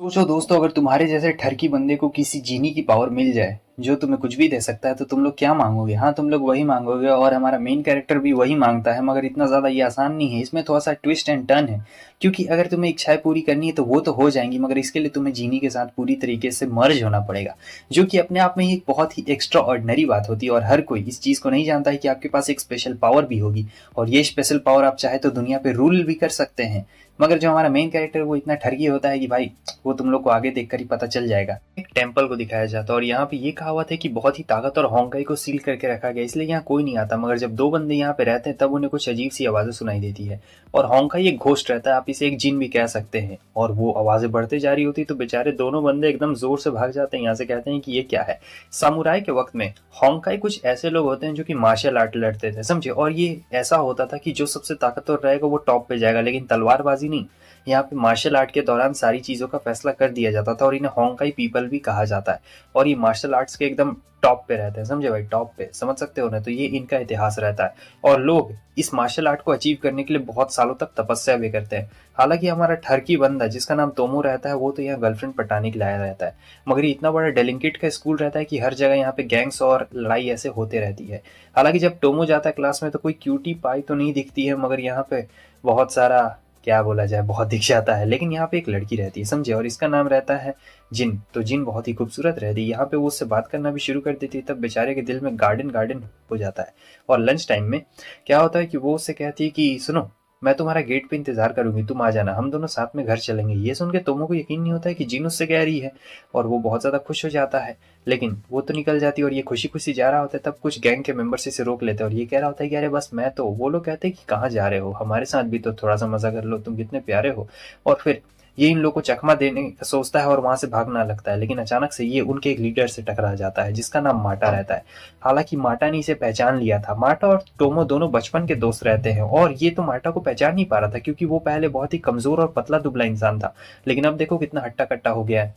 सोचो दोस्तों, अगर तुम्हारे जैसे ठरकी बंदे को किसी जीनी की पावर मिल जाए जो तुम्हें कुछ भी दे सकता है, तो तुम लोग क्या मांगोगे? हाँ, तुम लोग वही मांगोगे और हमारा मेन कैरेक्टर भी वही मांगता है, मगर इतना ज़्यादा ये आसान नहीं है। इसमें थोड़ा सा ट्विस्ट एंड टर्न है, क्योंकि अगर तुम्हें इच्छाएं पूरी करनी है तो वो तो हो जाएंगी, मगर इसके लिए तुम्हें जीनी के साथ पूरी तरीके से मर्ज होना पड़ेगा, जो कि अपने आप में ही एक बहुत ही एक्स्ट्रा ऑर्डिनरी बात होती है। और हर कोई इस चीज़ को नहीं जानता है कि आपके पास एक स्पेशल पावर भी होगी, और ये स्पेशल पावर आप चाहे तो दुनिया पे रूल भी कर सकते हैं। मगर जो हमारा मेन कैरेक्टर वो इतना ठगी होता है कि भाई वो तुम लोग को आगे देखकर ही पता चल जाएगा। एक टेम्पल को दिखाया जाता है और यहाँ पे ये कहावत है कि बहुत ही ताकत और होंकाई को सील करके रखा गया, इसलिए यहाँ कोई नहीं आता। मगर जब दो बंदे यहाँ पे रहते हैं तब उन्हें कुछ अजीब सी आवाजें सुनाई देती है, और होंकाई एक घोस्ट रहता है, आप इसे एक जिन भी कह सकते हैं। और वो आवाजें बढ़ते जा रही होती तो बेचारे दोनों बंदे एकदम जोर से भाग जाते हैं यहाँ से, कहते हैं कि ये क्या है। सामुराई के वक्त में होंकाई कुछ ऐसे लोग होते हैं जो कि मार्शल आर्ट लड़ते थे, समझे। और ये ऐसा होता था कि जो सबसे ताकतवर रहेगा वो टॉप पे जाएगा, लेकिन तलवारबाजी नहीं। यहाँ पे मार्शल आर्ट के दौरान सारी चीज़ों का फैसला कर दिया जाता था, और इन्हें होंकाई पीपल भी कहा जाता है। और ये मार्शल आर्ट्स के एकदम टॉप पे रहते हैं, समझे भाई, टॉप पे, समझ सकते हो ना। तो ये इनका इतिहास रहता है, और लोग इस मार्शल आर्ट को अचीव करने के लिए बहुत सालों तक तपस्या भी करते हैं। हालांकि हमारा ठरकी बंदा जिसका नाम तोमो रहता है वो तो यहाँ गर्लफ्रेंड पटाने के लिए आया रहता है, मगर ये इतना बड़ा डेलिंकेट का स्कूल रहता है कि हर जगह यहाँ पे गैंग्स और लड़ाई ऐसे होते रहती है। हालांकि जब टोमो जाता है क्लास में तो कोई क्यूटी पाई तो नहीं दिखती है, मगर यहाँ पे बहुत सारा, क्या बोला जाए, बहुत दिख जाता है। लेकिन यहाँ पे एक लड़की रहती है, समझे, और इसका नाम रहता है जिन। तो जिन बहुत ही खूबसूरत रहती है, यहाँ पे वो उससे बात करना भी शुरू कर देती है। तब बेचारे के दिल में गार्डन गार्डन हो जाता है। और लंच टाइम में क्या होता है कि वो उससे कहती है कि सुनो, मैं तुम्हारा गेट पे इंतजार करूंगी, तुम आ जाना, हम दोनों साथ में घर चलेंगे। ये सुन के तोमो को यकीन नहीं होता है कि जिन उससे कह रही है, और वो बहुत ज्यादा खुश हो जाता है। लेकिन वो तो निकल जाती है और ये खुशी खुशी जा रहा होता है। तब कुछ गैंग के मेंबर्स इसे रोक लेते हैं और ये कह रहा होता है कि अरे बस मैं तो, वो लोग कहते हैं कि कहाँ जा रहे हो, हमारे साथ भी तो थोड़ा सा मजा कर लो, तुम कितने प्यारे हो। और फिर ये इन लोगों को चकमा देने का सोचता है और वहां से भागना लगता है, लेकिन अचानक से ये उनके एक लीडर से टकरा जाता है जिसका नाम माटा रहता है। हालांकि माटा ने इसे पहचान लिया था। माटा और टोमो दोनों बचपन के दोस्त रहते हैं, और ये तो माटा को पहचान नहीं पा रहा था क्योंकि वो पहले बहुत ही कमजोर और पतला दुबला इंसान था, लेकिन अब देखो कितना हट्टा कट्टा हो गया है।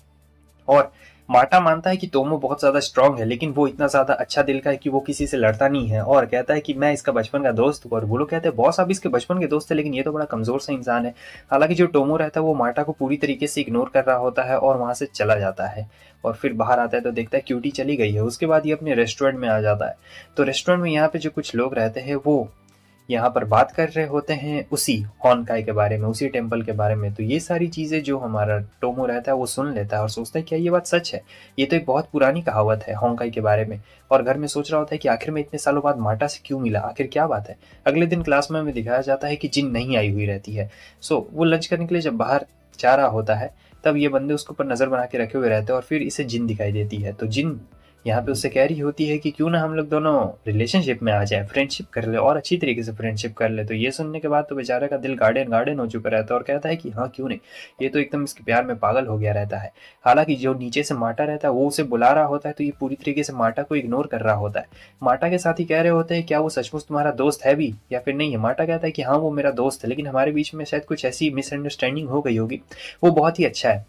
और माटा मानता है कि तोमो बहुत ज्यादा स्ट्रांग है, लेकिन वो इतना ज्यादा अच्छा दिल का है कि वो किसी से लड़ता नहीं है, और कहता है कि मैं इसका बचपन का दोस्त हूँ। और वो लोग कहते हैं बॉस आप इसके बचपन के दोस्त है, लेकिन ये तो बड़ा कमजोर सा इंसान है। हालांकि जो टोमो रहता है वो माटा को पूरी तरीके से इग्नोर कर रहा होता है और वहां से चला जाता है। और फिर बाहर आता है तो देखता है क्यूटी चली गई है। उसके बाद ये अपने रेस्टोरेंट में आ जाता है। तो रेस्टोरेंट में यहाँ पे जो कुछ लोग रहते हैं वो यहाँ पर बात कर रहे होते हैं उसी होनकाई के बारे में, उसी टेम्पल के बारे में। तो ये सारी चीज़ें जो हमारा टोमो रहता है वो सुन लेता है और सोचता है क्या ये बात सच है, ये तो एक बहुत पुरानी कहावत है होनकाई के बारे में। और घर में सोच रहा होता है कि आखिर में इतने सालों बाद माटा से क्यों मिला, आखिर क्या बात है। अगले दिन क्लास में हमें दिखाया जाता है कि जिन नहीं आई हुई रहती है। सो वो लंच करने के लिए जब बाहर जा रहा होता है तब ये बंदे उसके ऊपर नज़र बना के रखे हुए रहते हैं, और फिर इसे जिन दिखाई देती है। तो जिन यहाँ पे उससे कह रही होती है कि क्यों ना हम लोग दोनों रिलेशनशिप में आ जाए, फ्रेंडशिप कर ले, और अच्छी तरीके से फ्रेंडशिप कर ले। तो ये सुनने के बाद तो बेचारे का दिल गार्डन गार्डन हो चुका रहता है, और कहता है कि हाँ क्यों नहीं, ये तो एकदम इसके प्यार में पागल हो गया रहता है। हालांकि जो नीचे से माटा रहता है वो उसे बुला रहा होता है, तो ये पूरी तरीके से माटा को इग्नोर कर रहा होता है। माटा के साथ ही कह रहे होते हैं क्या वो सचमुच तुम्हारा दोस्त है भी या फिर नहीं है। माटा कहता है कि हाँ वो मेरा दोस्त है, लेकिन हमारे बीच में शायद कुछ ऐसी मिसअंडरस्टैंडिंग हो गई होगी, वो बहुत ही अच्छा है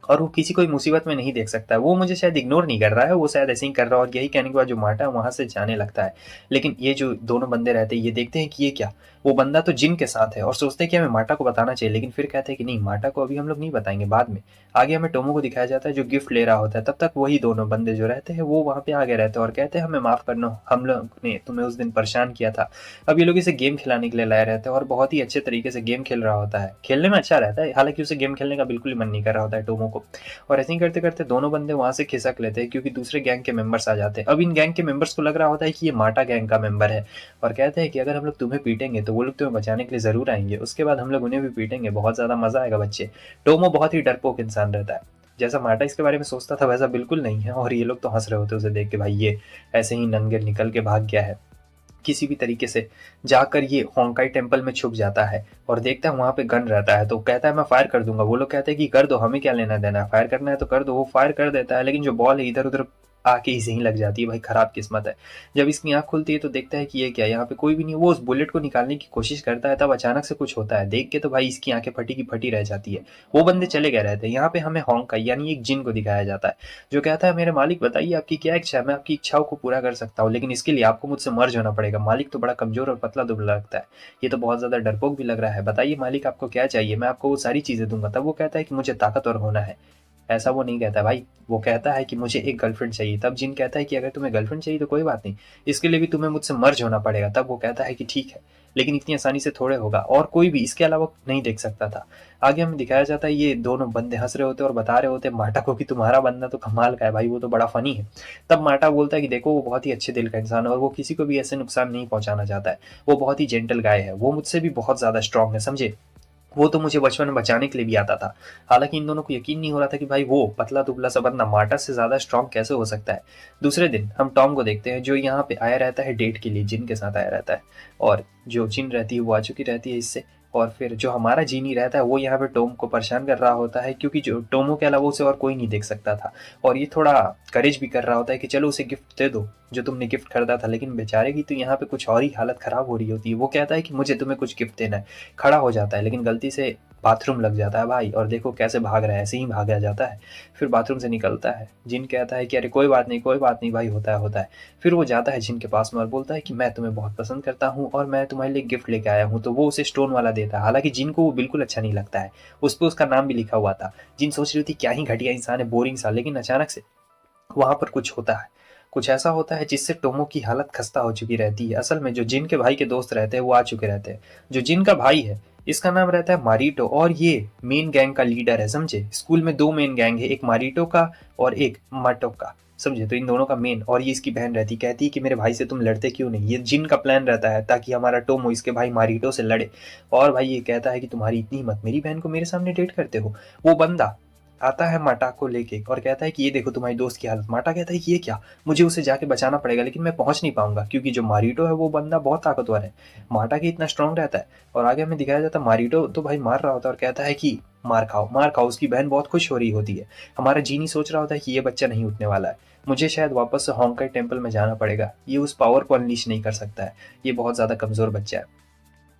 और वो किसी कोई मुसीबत में नहीं देख सकता है, वो मुझे शायद इग्नोर नहीं कर रहा है, वो शायद ऐसे ही कर रहा है। और यही कहने के बाद जो माटा है वहां से जाने लगता है। लेकिन ये जो दोनों बंदे रहते हैं ये देखते हैं कि ये क्या, वो बंदा तो जिन के साथ है, और सोचते हैं कि हमें माटा को बताना चाहिए, लेकिन फिर कहते हैं कि नहीं, माटा को अभी हम लोग नहीं बताएंगे, बाद में। आगे हमें टोमो को दिखाया जाता है जो गिफ्ट ले रहा होता है। तब तक वही दोनों बंदे जो रहते हैं वो वहां पे आगे रहते हैं और कहते हैं हमें माफ करना, हम लोग ने तुम्हें उस दिन परेशान किया था। अब ये लोग इसे गेम खिलाने के लिए लाए रहते हैं और बहुत ही अच्छे तरीके से गेम खेल रहा होता है, खेलने में अच्छा रहता है। हालांकि उसे गेम खेलने का बिल्कुल ही मन नहीं कर रहा होता है टोमो को। और ऐसे ही करते करते दोनों बंदे वहां से खिसक लेते हैं क्योंकि दूसरे गैंग के मेंबर्स आ जाते हैं। अब इन गैंग के मेंबर्स को लग रहा होता है कि ये माटा गैंग का मेंबर है, और कहते हैं कि अगर हम लोग तुम्हें पीटेंगे तो वो लोग तुम्हें बचाने के लिए जरूर आएंगे, उसके बाद हम लोग उन्हें भी पीटेंगे, बहुत ज्यादा मजा आएगा बच्चे। टोमो बहुत ही डरपोक इंसान रहता है, जैसा माटा इसके बारे में सोचता था वैसा बिल्कुल नहीं है। और ये लोग तो हंस रहे होते उसे देख के, भाई ये ऐसे ही नंगे निकल के भाग गया है। किसी भी तरीके से जाकर ये होंकाई टेम्पल में छुप जाता है और देखता है वहां पे गन रहता है, तो कहता है मैं फायर कर दूंगा। वो लोग कहते हैं कि कर दो, हमें क्या लेना देना है, फायर करना है तो कर दो। वो फायर कर देता है, लेकिन जो बॉल है इधर उधर आके इसे ही लग जाती है। भाई खराब किस्मत है। जब इसकी आँख खुलती है तो देखता है कि ये क्या है, यहाँ पे कोई भी नहीं है। वो उस बुलेट को निकालने की कोशिश करता है, तब अचानक से कुछ होता है। देख के तो भाई इसकी आँखें फटी की फटी रह जाती है। वो बंदे चले गए रहते हैं। यहाँ पे हमें होंकाई यानी एक जिन को दिखाया जाता है, जो कहता है मेरे मालिक बताइए आपकी क्या इच्छा है, मैं आपकी इच्छाओं को पूरा कर सकता हूँ, लेकिन इसके लिए आपको मुझसे मर्ज होना पड़ेगा। मालिक तो बड़ा कमजोर और पतला दुबला लगता है, ये तो बहुत ज्यादा डरपोक भी लग रहा है। बताइए मालिक आपको क्या चाहिए, मैं आपको वो सारी चीजें दूंगा। तब वो कहता है कि मुझे ताकतवर होना है। ऐसा वो नहीं कहता भाई, वो कहता है कि मुझे एक गर्लफ्रेंड चाहिए। तब जिन कहता है कि अगर तुम्हें गर्लफ्रेंड चाहिए तो कोई बात नहीं, इसके लिए भी तुम्हें मुझसे मर्ज होना पड़ेगा। तब वो कहता है कि ठीक है, लेकिन इतनी आसानी से थोड़े होगा, और कोई भी इसके अलावा नहीं देख सकता था। आगे हमें दिखाया जाता है ये दोनों बंदे हंस रहे होते और बता रहे होते माटा को कि तुम्हारा बंदा तो कमाल का है भाई, वो तो बड़ा फनी है। तब माटा बोलता है कि देखो वो बहुत ही अच्छे दिल का इंसान है और वो किसी को भी ऐसे नुकसान नहीं पहुंचाना चाहता है। वो बहुत ही जेंटल गाय है, वो मुझसे भी बहुत ज्यादा स्ट्रांग है, समझे। वो तो मुझे बचपन में बचाने के लिए भी आता था। हालांकि इन दोनों को यकीन नहीं हो रहा था कि भाई वो पतला दुबला सा बंदा मार्टा से ज्यादा स्ट्रांग कैसे हो सकता है। दूसरे दिन हम टॉम को देखते हैं, जो यहाँ पे आया रहता है डेट के लिए, जिन के साथ आया रहता है। और जो जिन रहती है वो आ चुकी रहती है इससे। और फिर जो हमारा जीनी रहता है वो यहाँ पे टॉम को परेशान कर रहा होता है, क्योंकि जो टोमो के अलावा उसे और कोई नहीं देख सकता था। और ये थोड़ा करेज भी कर रहा होता है कि चलो उसे गिफ्ट दे दो जो तुमने गिफ्ट खरीदा था। लेकिन बेचारे की तो यहाँ पे कुछ और ही हालत खराब हो रही होती है। वो कहता है कि मुझे तुम्हें कुछ गिफ्ट देना है, खड़ा हो जाता है, लेकिन गलती से बाथरूम लग जाता है भाई। और देखो कैसे भाग रहा है, ऐसे ही भागा जाता है। फिर बाथरूम से निकलता है, जिन कहता है कि अरे कोई बात नहीं कोई बात नहीं भाई, होता है होता है। फिर वो जाता है जिन के पास में और बोलता है कि मैं तुम्हें बहुत पसंद करता हूँ और मैं तुम्हारे लिए गिफ्ट लेके आया हूँ। तो वो उसे स्टोन वाला देता है। हालांकि जिन को वो बिल्कुल अच्छा नहीं लगता है, उस पर उसका नाम भी लिखा हुआ था। जिन सोच रही थी क्या ही घटिया इंसान है, बोरिंग सा। लेकिन अचानक से वहां पर कुछ होता है, कुछ ऐसा होता है जिससे टोमो की हालत खस्ता हो चुकी रहती है। असल में जो जिन के भाई के दोस्त रहते हैं वो आ चुके रहते हैं। जो जिन का भाई है इसका नाम रहता है मारिटो, और ये मेन गैंग का लीडर है, समझे। स्कूल में दो मेन गैंग है, एक मारिटो का और एक माटो का, समझे। तो इन दोनों का मेन। और ये इसकी बहन रहती, कहती है कि मेरे भाई से तुम लड़ते क्यों नहीं। ये जिन का प्लान रहता है ताकि हमारा टोमो इसके भाई मारिटो से लड़े। और भाई ये कहता है कि तुम्हारी इतनी हिम्मत, मेरी बहन को मेरे सामने डेट करते हो। वो बंदा आता है माटा को लेके और कहता है कि ये देखो तुम्हारी दोस्त की हालत। माटा कहता है कि ये क्या, मुझे उसे जाके बचाना पड़ेगा, लेकिन मैं पहुंच नहीं पाऊंगा क्योंकि जो मारिटो है वो बंदा बहुत ताकतवर है। माटा की इतना स्ट्रांग रहता है। और आगे हमें दिखाया जाता है मारिटो तो भाई मार रहा होता है और कहता है कि मार खाओ मार खाओ। उसकी बहन बहुत खुश हो रही होती है। हमारा जीनी सोच रहा होता है कि ये बच्चा नहीं उठने वाला है, मुझे शायद वापस से होंकाई टेम्पल में जाना पड़ेगा, ये उस पावर को अनलीश नहीं कर सकता है, ये बहुत ज्यादा कमजोर बच्चा है,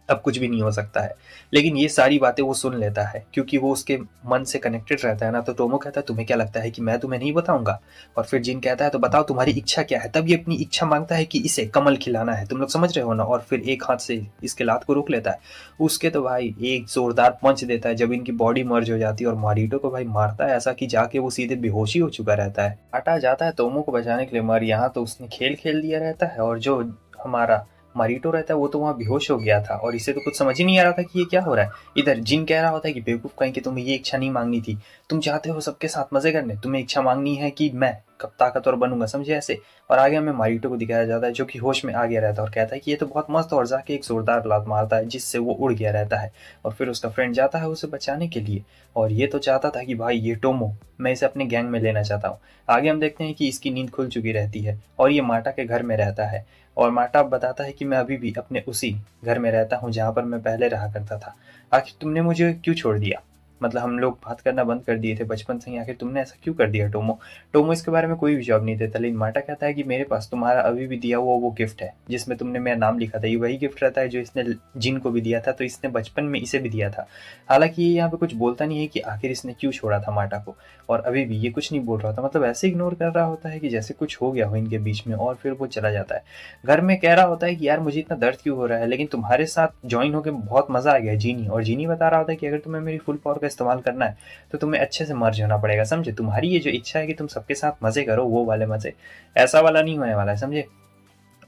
अब कुछ भी नहीं हो सकता है। लेकिन ये सारी बातें वो सुन लेता है क्योंकि वो उसके मन से कनेक्टेड रहता है ना। तो टोमो कहता है तुम्हें क्या लगता है कि मैं तुम्हें नहीं बताऊंगा। और फिर जिन कहता है तो बताओ तुम्हारी इच्छा क्या है। तब ये अपनी इच्छा मांगता है कि इसे कमल खिलाना है, तुम लोग समझ रहे हो ना। और फिर एक हाथ से इसके लात को रोक लेता है। उसके तो भाई एक जोरदार पंच देता है जब इनकी बॉडी मर्ज हो जाती है और मारिटो को भाई मारता है ऐसा कि जाके वो सीधे बेहोशी हो चुका रहता है। हटा जाता है टोमो को बचाने के लिए, मगर यहाँ तो उसने खेल खेल दिया रहता है। और जो हमारा मारिटो रहता है वो तो वहाँ बेहोश हो गया था और इसे तो कुछ समझ ही नहीं आ रहा था कि ये क्या हो रहा है। इधर जिन कह रहा होता है कि बेवकूफ कहीं कि तुम्हें ये इच्छा नहीं मांगनी थी, तुम चाहते हो सबके साथ मजे करने, तुम्हें इच्छा मांगनी है कि मैं कब ताकतवर बनूंगा, समझे ऐसे। और आगे हमें मारिटो को दिखाया जाता है जो कि होश में आ गया रहता है और कहता है कि ये तो बहुत मस्त, और जाके एक जोरदार लात मारता है जिससे वो उड़ गया रहता है। और फिर उसका फ्रेंड जाता है उसे बचाने के लिए। और ये तो चाहता था कि भाई ये टोमो, मैं इसे अपने गैंग में लेना चाहता हूँ। आगे हम देखते हैं कि इसकी नींद खुल चुकी रहती है और ये माटा के घर में रहता है। और माटा बताता है कि मैं अभी भी अपने उसी घर में रहता हूँ जहाँ पर मैं पहले रहा करता था। आखिर तुमने मुझे क्यों छोड़ दिया, मतलब हम लोग बात करना बंद कर दिए थे बचपन से ही, आखिर तुमने ऐसा क्यों कर दिया टोमो। टोमो इसके बारे में कोई भी जवाब नहीं देता, लेकिन माटा कहता है कि मेरे पास तुम्हारा अभी भी दिया हुआ वो गिफ्ट है जिसमें तुमने मेरा नाम लिखा था। ये वही गिफ्ट रहता है जो इसने जिन को भी दिया था, तो इसने बचपन में इसे भी दिया था। हालांकि ये यहाँ पे कुछ बोलता नहीं है कि आखिर इसने क्यों छोड़ा था माटा को। और अभी भी ये कुछ नहीं बोल रहा था, मतलब ऐसे इग्नोर कर रहा होता है कि जैसे कुछ हो गया हो इनके बीच में। और फिर वो चला जाता है। घर में कह रहा होता है कि यार मुझे इतना दर्द क्यों हो रहा है, लेकिन तुम्हारे साथ ज्वाइन होकर बहुत मजा आ गया जीनी। और जीनी बता रहा होता है कि अगर तुम्हें मेरी फुल पावर का इस्तेमाल करना है तो तुम्हें अच्छे से मर्ज होना पड़ेगा, समझे। तुम्हारी ये जो इच्छा है कि तुम सबके साथ मजे करो, वो वाले मजे ऐसा वाला नहीं होने वाला है, समझे।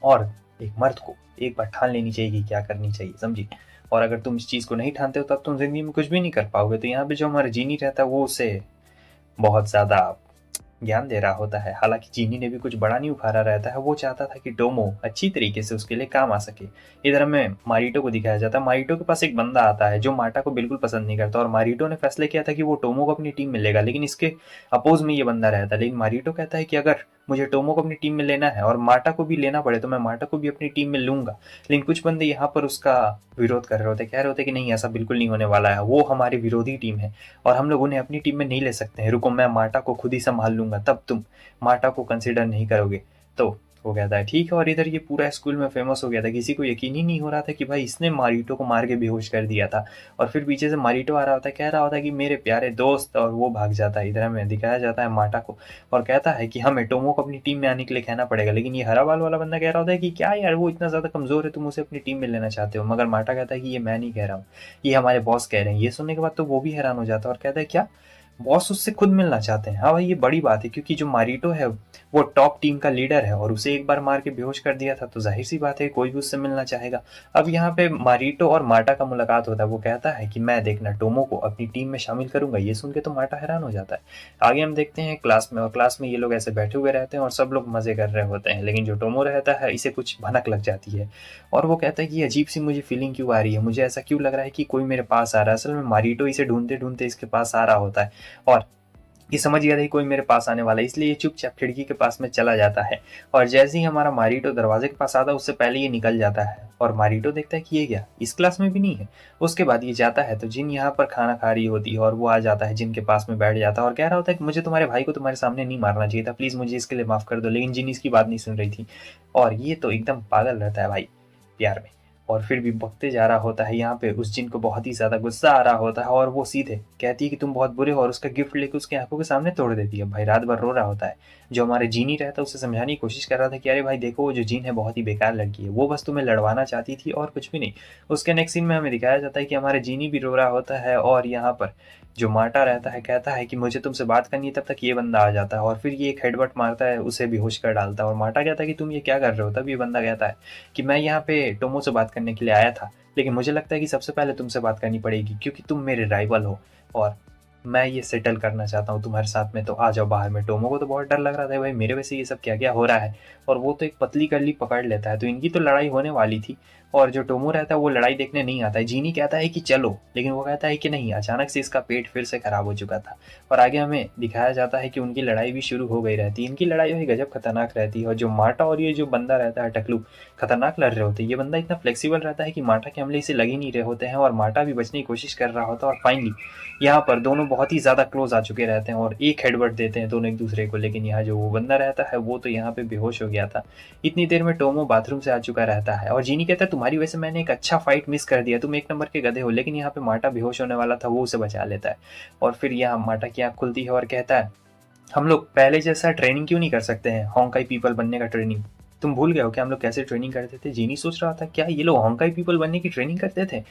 और एक मर्द को एक बार ठान लेनी चाहिए कि क्या करनी चाहिए, समझी। और अगर तुम इस चीज को नहीं ठानते हो तब तुम जिंदगी में कुछ भी नहीं कर पाओगे। तो यहाँ पे जो हमारा जीनी रहता है वो उसे बहुत ज्यादा ज्ञान दे रहा होता है। हालांकि जीनी ने भी कुछ बड़ा नहीं उखाड़ा रहता है, वो चाहता था कि टोमो अच्छी तरीके से उसके लिए काम आ सके। इधर हमें मारिटो को दिखाया जाता है। मारिटो के पास एक बंदा आता है जो माटा को बिल्कुल पसंद नहीं करता और मारिटो ने फैसला किया था कि वो टोमो को अपनी टीम में लेगा, लेकिन इसके अपोज में ये बंदा रहता है। लेकिन मारिटो कहता है कि अगर मुझे टोमो को अपनी टीम में लेना है और माटा को भी लेना पड़े तो मैं माटा को भी अपनी टीम में लूंगा। लेकिन कुछ बंदे यहाँ पर उसका विरोध कर रहे होते, कह रहे होते कि नहीं ऐसा बिल्कुल नहीं होने वाला है, वो हमारी विरोधी टीम है और हम लोग उन्हें अपनी टीम में नहीं ले सकते हैं, रुको मैं माटा को खुद ही संभाल लूंगा, तब तुम माटा को कंसिडर नहीं करोगे। तो वो कहता है ठीक है। और इधर ये पूरा स्कूल में फेमस हो गया था, किसी को यकीन ही नहीं हो रहा था कि भाई इसने मारिटो को मार के बेहोश कर दिया था। और फिर पीछे से मारिटो आ रहा होता है, कह रहा होता है कि मेरे प्यारे दोस्त, और वो भाग जाता है। इधर हमें दिखाया जाता है माटा को और कहता है कि हमें टोमो को अपनी टीम में आने के लिए कहना पड़ेगा। लेकिन ये हरा बाल वाला बंदा कह रहा होता है कि क्या यार वो इतना ज़्यादा कमज़ोर है, तुम उसे अपनी टीम में लेना चाहते हो। मगर माटा कहता है कि ये मैं नहीं कह रहा हूँ, ये हमारे बॉस कह रहे हैं। ये सुनने के बाद तो वो भी हैरान हो जाता है और कहता है क्या बॉस उससे खुद मिलना चाहते हैं। हाँ भाई ये बड़ी बात है, क्योंकि जो मारिटो है वो टॉप टीम का लीडर है और उसे एक बार मार के बेहोश कर दिया था, तो जाहिर सी बात है कोई भी उससे मिलना चाहेगा। अब यहाँ पे मारिटो और माटा का मुलाकात होता है। वो कहता है कि मैं देखना टोमो को अपनी टीम में शामिल करूंगा। ये सुन के तो माटा हैरान हो जाता है। आगे हम देखते हैं क्लास में, और क्लास में ये लोग ऐसे बैठे हुए रहते हैं और सब लोग मजे कर रहे होते हैं। लेकिन जो टोमो रहता है इसे कुछ भनक लग जाती है और वो कहता है कि अजीब सी मुझे फीलिंग क्यों आ रही है, मुझे ऐसा क्यों लग रहा है कि कोई मेरे पास आ रहा है। असल में मारिटो इसे ढूंढते ढूंढते इसके पास आ रहा होता है और ये समझ गया था कि कोई मेरे पास आने वाला है, इसलिए ये चुपचाप खिड़की के पास में चला जाता है। और जैसे ही हमारा मारिटो दरवाजे के पास आता है उससे पहले ये निकल जाता है और मारिटो देखता है कि ये क्या इस क्लास में भी नहीं है। उसके बाद ये जाता है तो जिन यहाँ पर खाना खा रही होती है और वो आ जाता है जिन के पास में बैठ जाता है और कह रहा होता है कि मुझे तुम्हारे भाई को तुम्हारे सामने नहीं मारना चाहिए था, प्लीज़ मुझे इसके लिए माफ़ कर दो। लेकिन जिन इसकी बात नहीं सुन रही थी और ये तो एकदम पागल रहता है भाई प्यार में, और फिर भी बकते जा रहा होता है। यहाँ पे उस जिन को बहुत ही ज़्यादा गुस्सा आ रहा होता है और वो सीधे कहती है कि तुम बहुत बुरे हो और उसका गिफ्ट लेकर उसकी आंखों के सामने तोड़ देती है। भाई रात भर रो रहा होता है। जो हमारे जीनी रहता है उसे समझाने की कोशिश कर रहा था कि अरे भाई देखो वो जो जीन है बहुत ही बेकार लड़की है, वो बस तुम्हें लड़वाना चाहती थी और कुछ भी नहीं। उसके नेक्स्ट सीन में हमें दिखाया जाता है कि हमारे जीनी भी रो रहा होता है और यहाँ पर जो माटा रहता है कहता है कि मुझे तुमसे बात करनी है। तब तक ये बंदा आ जाता है और फिर ये एक हेडबट मारता है, उसे बेहोश कर डालता है। और माटा कहता है कि तुम ये क्या कर रहे हो। तब ये बंदा कहता है कि मैं यहाँ पे टोमो से बात करने के लिए आया था, लेकिन मुझे लगता है कि सबसे पहले तुमसे बात करनी पड़ेगी क्योंकि तुम मेरे राइवल हो और मैं ये सेटल करना चाहता हूँ तुम्हारे साथ में, तो आ जाओ बाहर में। टोमो को तो बहुत डर लग रहा था भाई मेरे वैसे ये सब क्या क्या हो रहा है, और वो तो एक पतली करली पकड़ लेता है, तो इनकी तो लड़ाई होने वाली थी। और जो टोमो रहता है वो लड़ाई देखने नहीं आता है। जीनी कहता है कि चलो, लेकिन वो कहता है कि नहीं, अचानक से इसका पेट फिर से खराब हो चुका था। और आगे हमें दिखाया जाता है कि उनकी लड़ाई भी शुरू हो गई रहती है। इनकी लड़ाई भी गजब खतरनाक रहती है और जो माटा और ये जो बंदा रहता है टकलू, खतरनाक लड़ रहे होते हैं। ये बंदा इतना फ्लेक्सिबल रहता है कि माटा के हमले से लग ही नहीं रहे होते हैं और माटा भी बचने की कोशिश कर रहा होता है। और फाइनली यहाँ पर दोनों बहुत ही ज़्यादा क्लोज आ चुके रहते हैं और एक हेडबट देते हैं दोनों एक दूसरे को। लेकिन यहाँ जो वो बंदा रहता है वो तो यहाँ पे बेहोश हो गया था। इतनी देर में टोमो बाथरूम से आ चुका रहता है और जीनी कहता है तुम्हारी वजह से मैंने एक अच्छा फाइट मिस कर दिया, तुम एक नंबर के गधे हो। लेकिन यहाँ पे माटा बेहोश होने वाला था, वो उसे बचा लेता है। और फिर यहाँ माटा की आँख खुलती है और कहता है हम लोग पहले जैसा ट्रेनिंग क्यों नहीं कर सकते हैं, होंकाई पीपल बनने का ट्रेनिंग। तुम भूल गए हो कि हम लोग कैसे ट्रेनिंग करते थे। जीनी सोच रहा था क्या ये लोग होंकाई पीपल बनने की ट्रेनिंग करते थे।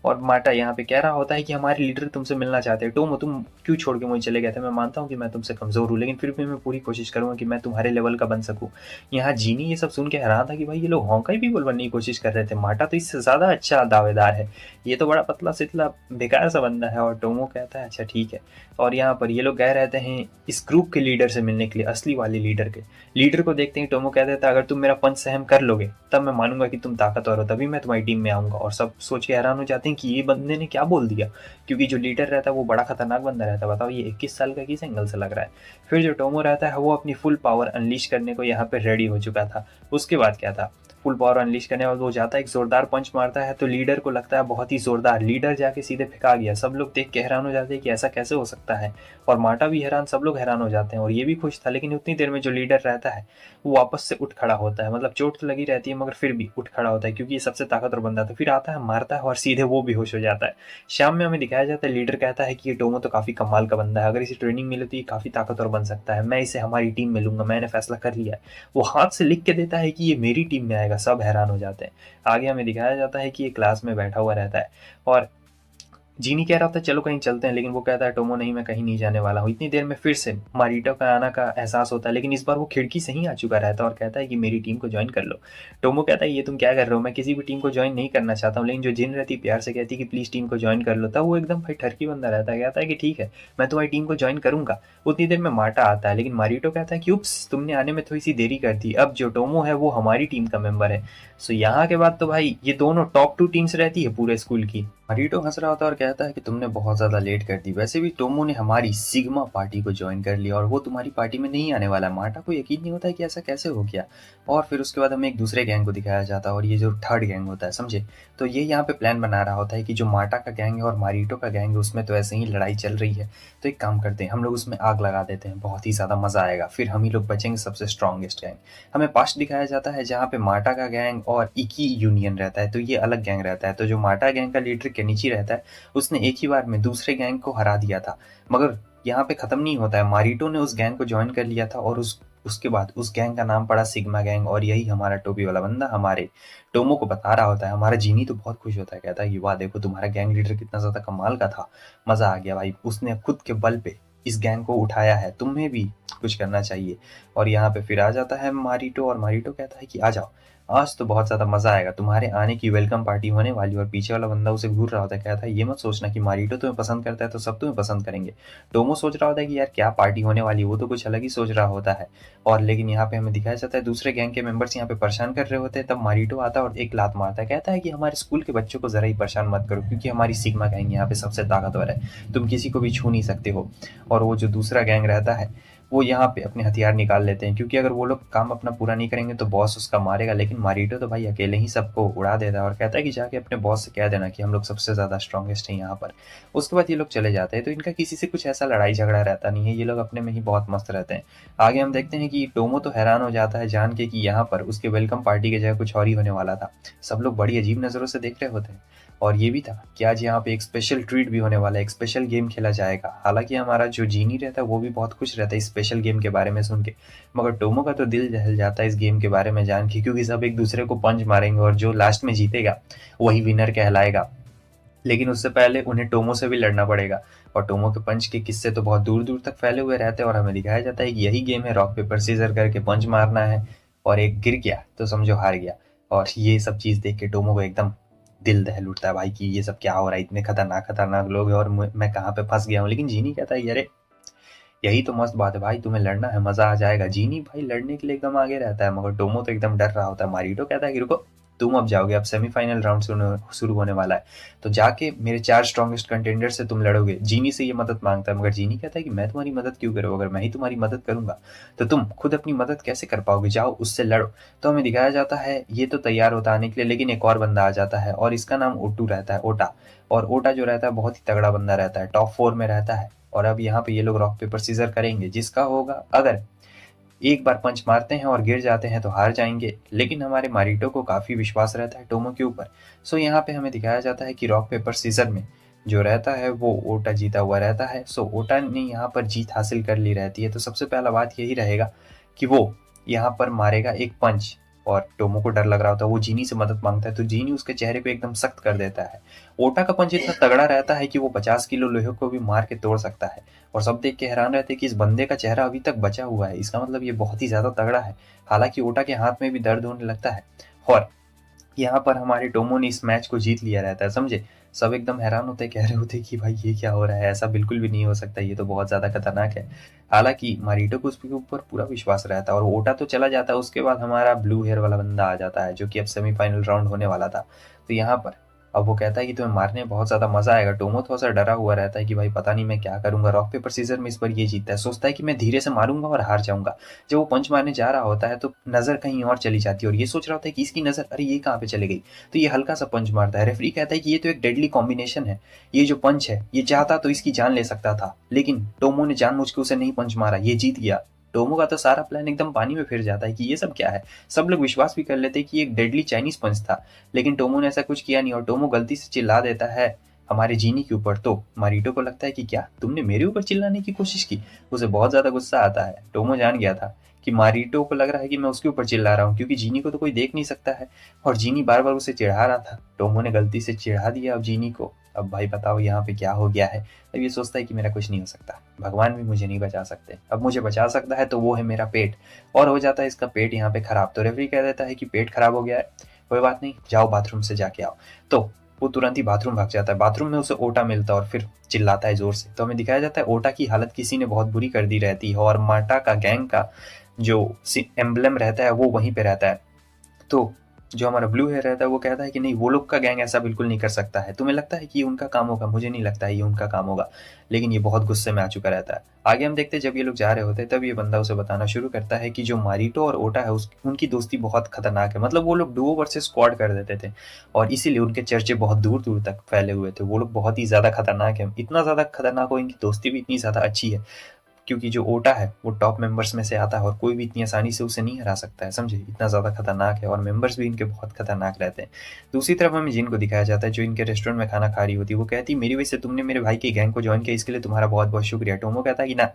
और माटा यहाँ पे कह रहा होता है कि हमारे लीडर तुमसे मिलना चाहते हैं। टोमो तुम क्यों छोड़ के मुझे चले गए थे, मैं मानता हूँ कि मैं तुमसे कमज़ोर हूँ, लेकिन फिर भी मैं पूरी कोशिश करूँगा कि मैं तुम्हारे लेवल का बन सकूँ। यहाँ जीनी ये सब सुन के हैरान था कि भाई ये लोग होंकाई पीपल बनने की कोशिश कर रहे थे, माटा तो इससे ज़्यादा अच्छा दावेदार है, ये तो बड़ा पतला सितला बेकार सा बंदा है। और टोमो कहता है अच्छा ठीक है। और यहाँ पर ये लोग गए रहते हैं इस ग्रुप के लीडर से मिलने के लिए, असली वाले लीडर के। लीडर को देखते ही टोमो कह देता है अगर तुम मेरा पंच सहन कर लोगे तब मैं मानूंगा कि तुम ताकतवर हो, तभी मैं तुम्हारी टीम में आऊंगा। और सब सोच के हैरान हो जाते हैं कि ये बंदे ने क्या बोल दिया, क्योंकि जो लीडर रहता है वो बड़ा खतरनाक बंदा रहता है। बताओ ये 21 साल का किस एंगल से लग रहा है। फिर जो टोमो रहता है वो अपनी फुल पावर अनलीश करने को यहाँ पे रेडी हो चुका था। उसके बाद क्या था, फुल पावर अनलीश करने और वो जाता है एक जोरदार पंच मारता है तो लीडर को लगता है बहुत ही जोरदार, लीडर जाके सीधे फेंका गया। सब लोग देख के हैरान हो जाते हैं कि ऐसा कैसे हो सकता है, और माटा भी हैरान, सब लोग हैरान हो जाते हैं और ये भी खुश था। लेकिन उतनी देर में जो लीडर रहता है वो वापस से उठ खड़ा होता है, मतलब चोट तो लगी रहती है मगर फिर भी उठ खड़ा होता है क्योंकि ये सबसे ताकतवर बंदा था। फिर आता है मारता है और सीधे वो बेहोश हो जाता है। शाम में हमें दिखाया जाता है लीडर कहता है कि ये टोमो तो काफ़ी कमाल का बंदा है, अगर इसे ट्रेनिंग मिले तो ये काफ़ी ताकतवर बन सकता है, मैं इसे हमारी टीम में लूंगा, मैंने फैसला कर लिया है। वो हाथ से लिख के देता है कि ये मेरी टीम में आएगा। सब हैरान हो जाते हैं। आगे हमें दिखाया जाता है कि ये क्लास में बैठा हुआ रहता है और जीनी कह रहा था चलो कहीं चलते हैं, लेकिन वो कहता है टोमो नहीं, मैं कहीं नहीं जाने वाला हूँ। इतनी देर में फिर से मारिटो का आना का एहसास होता है, लेकिन इस बार वो खिड़की से ही आ चुका रहता है और कहता है कि मेरी टीम को ज्वाइन कर लो। टोमो कहता है ये तुम क्या कर रहे हो, मैं किसी भी टीम को ज्वाइन नहीं करना चाहता हूँ। लेकिन जो जिन रहती प्यार से कहती कि प्लीज़ टीम को ज्वाइन कर लो, तब वो एकदम भाई ठरकी बंदा रहता है, कहता है कि ठीक है मैं तुम्हारी टीम को ज्वाइन करूंगा। उतनी देर में माटा आता है, लेकिन मारिटो कहता है कि उप्स तुमने आने में थोड़ी सी देरी कर दी, अब जो टोमो है वो हमारी टीम का मेंबर है। सो यहाँ के बाद तो भाई ये दोनों टॉप 2 टीम्स रहती है पूरे स्कूल की, मारीटो हंस रहा होता है और कहता है कि तुमने बहुत ज़्यादा लेट कर दी। वैसे भी टोमो ने हमारी सिग्मा पार्टी को ज्वाइन कर लिया और वो तुम्हारी पार्टी में नहीं आने वाला है। मार्टा को यकीन नहीं होता है कि ऐसा कैसे हो गया। और फिर उसके बाद हमें एक दूसरे गैंग को दिखाया जाता है और ये जो थर्ड गैंग होता है, समझे, तो ये यहाँ पे प्लान बना रहा होता है कि जो मार्टा का गैंग है और मारीटो का गैंग है उसमें तो ऐसे ही लड़ाई चल रही है, तो एक काम करते हैं, हम लोग उसमें आग लगा देते हैं, बहुत ही ज़्यादा मज़ा आएगा, फिर हम ही लोग बचेंगे सबसे स्ट्रॉन्गेस्ट गैंग। हमें पास्ट दिखाया जाता है जहाँ पे मार्टा का गैंग और इकी यूनियन रहता है, तो ये अलग गैंग रहता है। तो जो मार्टा गैंग का लीडर केनिची रहता है उसने एक ही बार में दूसरे गैंग को हरा दिया था। मगर यहाँ पे खत्म नहीं होता है, मारिटो ने उस गैंग को ज्वाइन कर लिया था और उसके बाद उस गैंग का नाम पड़ा सिग्मा गैंग और यही हमारा टोपी वाला बंदा हमारे टोमो को बता रहा होता है। हमारा जीनी तो बहुत खुश होता है, कहता है कि वाह देखो तुम्हारा गैंग लीडर कितना ज्यादा कमाल का था, मजा आ गया भाई, उसने खुद के बल पे इस गैंग को उठाया है, तुम्हें भी कुछ करना चाहिए। और यहाँ पे फिर आ जाता है मारिटो और मारिटो कहता है कि आ जाओ, आज तो बहुत ज़्यादा मज़ा आएगा, तुम्हारे आने की वेलकम पार्टी होने वाली। और पीछे वाला बंदा उसे घूर रहा होता है, कहता है ये मत सोचना कि मारिटो तुम्हें पसंद करता है तो सब तुम्हें पसंद करेंगे। टोमो सोच रहा होता है कि यार क्या पार्टी होने वाली है, वो तो कुछ अलग ही सोच रहा होता है। और लेकिन यहाँ पे हमें दिखाया जाता है दूसरे गैंग के मेंबर्स यहाँ पे परेशान कर रहे होते हैं, तब मारिटो आता है और एक लात मारता है, कहता है कि हमारे स्कूल के बच्चों को ज़रा ही परेशान मत करो क्योंकि हमारी सिग्मा गैंग यहाँ पे सबसे ताकतवर है, तुम किसी को भी छू नहीं सकते हो। और वो जो दूसरा गैंग रहता है वो यहाँ पे अपने हथियार निकाल लेते हैं क्योंकि अगर वो लोग काम अपना पूरा नहीं करेंगे तो बॉस उसका मारेगा। लेकिन मारिटो तो भाई अकेले ही सबको उड़ा देता है और कहता है कि जाके अपने बॉस से कह देना कि हम लोग सबसे ज़्यादा स्ट्रॉन्गेस्ट हैं यहाँ पर। उसके बाद ये लोग चले जाते हैं, तो इनका किसी से कुछ ऐसा लड़ाई झगड़ा रहता नहीं है, ये लोग अपने में ही बहुत मस्त रहते हैं। आगे हम देखते हैं कि टोमो तो हैरान हो जाता है जान के कि यहाँ पर उसके वेलकम पार्टी की जगह कुछ और ही होने वाला था। सब लोग बड़ी अजीब नज़रों से देख रहे होते हैं और ये भी था कि आज यहाँ पे एक स्पेशल ट्रीट भी होने वाला है, एक स्पेशल गेम खेला जाएगा। हालांकि हमारा जो जीनी रहता है वो भी बहुत खुश रहता है इस स्पेशल गेम के बारे में सुन के, मगर टोमो का तो दिल दहल जाता है इस गेम के बारे में जान के, क्योंकि सब एक दूसरे को पंच मारेंगे और जो लास्ट में जीतेगा वही विनर कहलाएगा। लेकिन उससे पहले उन्हें टोमो से भी लड़ना पड़ेगा और टोमो के पंच के किस्से तो बहुत दूर दूर तक फैले हुए रहते हैं और हमें दिखाया जाता है कि यही गेम है, रॉक पेपर सीजर करके पंच मारना है और एक गिर गया तो समझो हार गया। और ये सब चीज़ देख के टोमो को एकदम दिल दहल उठता है भाई कि ये सब क्या हो रहा है, इतने खतरनाक खतरनाक लोग हैं और मैं कहाँ पे फंस गया हूँ। लेकिन जीनी कहता है अरे यही तो मस्त बात है भाई, तुम्हें लड़ना है, मजा आ जाएगा। जीनी भाई लड़ने के लिए एकदम आगे रहता है, मगर टोमो तो एकदम डर रहा होता है। मारिटो कहता है कि रुको, तुम अब जाओगे, अब सेमीफाइनल राउंड शुरू होने वाला है, तो जाके मेरे 4 स्ट्रॉन्गेस्ट कंटेंडर से तुम लड़ोगे। जीनी से ये मदद मांगता है, मगर जीनी कहता है कि मैं तुम्हारी मदद क्यों करूँ, अगर मैं ही तुम्हारी मदद करूंगा तो तुम खुद अपनी मदद कैसे कर पाओगे, जाओ उससे लड़ो। तो हमें दिखाया जाता है ये तो तैयार होता आने के लिए, लेकिन एक और बंदा आ जाता है और इसका नाम ओटू रहता है, ओटा। और ओटा जो रहता है बहुत ही तगड़ा बंदा रहता है, टॉप 4 में रहता है। और अब यहाँ पे ये लोग रॉक पेपर सीजर करेंगे, जिसका होगा, अगर एक बार पंच मारते हैं और गिर जाते हैं तो हार जाएंगे। लेकिन हमारे मारिटो को काफी विश्वास रहता है टोमो के ऊपर। सो यहाँ पे हमें दिखाया जाता है कि रॉक पेपर सीजर में जो रहता है वो ओटा जीता हुआ रहता है। सो ओटा ने यहाँ पर जीत हासिल कर ली रहती है। तो सबसे पहला बात यही रहेगा कि वो यहाँ पर मारेगा एक पंच, और टोमो को डर लग रहा होता है, वो जीनी से मदद मांगता है तो जीनी उसके चेहरे को एकदम सख्त कर देता है। ओटा का पंच इतना तगड़ा रहता है कि वो 50 किलो लोहे को भी मार के तोड़ सकता है। और सब देख के हैरान रहते हैं कि इस बंदे का चेहरा अभी तक बचा हुआ है, इसका मतलब ये बहुत ही ज्यादा तगड़ा है। हालांकि ओटा के हाथ में भी दर्द होने लगता है और यहाँ पर हमारे टोमो ने इस मैच को जीत लिया रहता है, समझे। सब एकदम हैरान होते कह रहे होते कि भाई ये क्या हो रहा है, ऐसा बिल्कुल भी नहीं हो सकता, ये तो बहुत ज्यादा खतरनाक है। हालांकि मारिटो को उसके ऊपर पूरा विश्वास रहता है और ओटा तो चला जाता है। उसके बाद हमारा ब्लू हेयर वाला बंदा आ जाता है जो कि अब सेमीफाइनल राउंड होने वाला था। तो यहाँ पर अब वो कहता है कि तुम्हें मारने में बहुत ज्यादा मजा आएगा। टोमो थोड़ा सा डरा हुआ रहता है कि भाई पता नहीं मैं क्या करूंगा। रॉक पेपर सीजर में इस बार ये जीतता है, सोचता है कि मैं धीरे से मारूंगा और हार जाऊंगा। जब वो पंच मारने जा रहा होता है तो नजर कहीं और चली जाती है और ये सोच रहा होता है कि इसकी नजर, अरे ये कहाँ पे चली गई, तो ये हल्का सा पंच मारता है। रेफरी कहता है कि ये तो एक डेडली कॉम्बिनेशन है, ये जो पंच है ये चाहता तो इसकी जान ले सकता था, लेकिन टोमो ने जानबूझ के उसे नहीं पंच मारा, ये जीत गया। टोमो का तो सारा प्लान एकदम पानी में फिर जाता है कि ये सब क्या है। सब लोग विश्वास भी कर लेते हैं कि एक डेडली चाइनीज पंच था, लेकिन टोमो ने ऐसा कुछ किया नहीं और टोमो गलती से चिल्ला देता है हमारे जीनी के ऊपर। तो मारिटो को लगता है कि क्या तुमने मेरे ऊपर चिल्लाने की कोशिश की। उसे बहुत ज्यादा गुस्सा आता है। टोमो जान गया था कि मारिटो को लग रहा है कि मैं उसके ऊपर चिल्ला रहा हूँ, क्योंकि जीनी को तो कोई देख नहीं सकता है और जीनी बार बार उसे चिढ़ा रहा था। टोमो ने गलती से चिढ़ा दिया अब जीनी को। अब भाई बताओ यहाँ पे क्या हो गया है। अब ये सोचता है कि मेरा कुछ नहीं हो सकता, भगवान भी मुझे नहीं बचा सकते, अब मुझे बचा सकता है तो वो है मेरा पेट। और हो जाता है इसका पेट यहाँ पे खराब। तो रेफरी कह देता है कि पेट खराब हो गया है, कोई बात नहीं, जाओ बाथरूम से जाके आओ। तो वो तुरंत ही बाथरूम भाग जाता है। बाथरूम में उसे ओटा मिलता है और फिर चिल्लाता है जोर से। तो हमें दिखाया जाता है ओटा की हालत किसी ने बहुत बुरी कर दी रहती है और मार्टा का गैंग का जो एम्बलम रहता है वो वहीं पे रहता है। तो जो हमारा ब्लू हेयर रहता है वो कहता है कि नहीं, वो लोग का गैंग ऐसा बिल्कुल नहीं कर सकता है, तुम्हें लगता है कि ये उनका काम होगा, मुझे नहीं लगता है ये उनका काम होगा। लेकिन ये बहुत गुस्से में आ चुका रहता है। आगे हम देखते हैं जब ये लोग जा रहे होते हैं तब ये बंदा उसे बताना शुरू करता है कि जो मारिटो और ओटा है उनकी दोस्ती बहुत खतरनाक है, मतलब वो लोग डुओ वर्सेस स्क्वाड कर देते थे और इसीलिए उनके चर्चे बहुत दूर दूर तक फैले हुए थे। वो लोग बहुत ही ज़्यादा खतरनाक है, इतना ज़्यादा खतरनाक हो, इनकी दोस्ती भी इतनी ज़्यादा अच्छी है क्योंकि जो ओटा है वो टॉप मेंबर्स में से आता है और कोई भी इतनी आसानी से उसे नहीं हरा सकता है, समझे, इतना ज़्यादा खतरनाक है और मेंबर्स भी इनके बहुत खतरनाक रहते हैं। दूसरी तरफ हमें जिन को दिखाया जाता है जो इनके रेस्टोरेंट में खाना खा रही होती है। वो कहती है मेरी वजह से तुमने मेरे भाई की गैंग को ज्वाइन किया, इसके लिए तुम्हारा बहुत बहुत शुक्रिया। टोमो कहता है कि ना,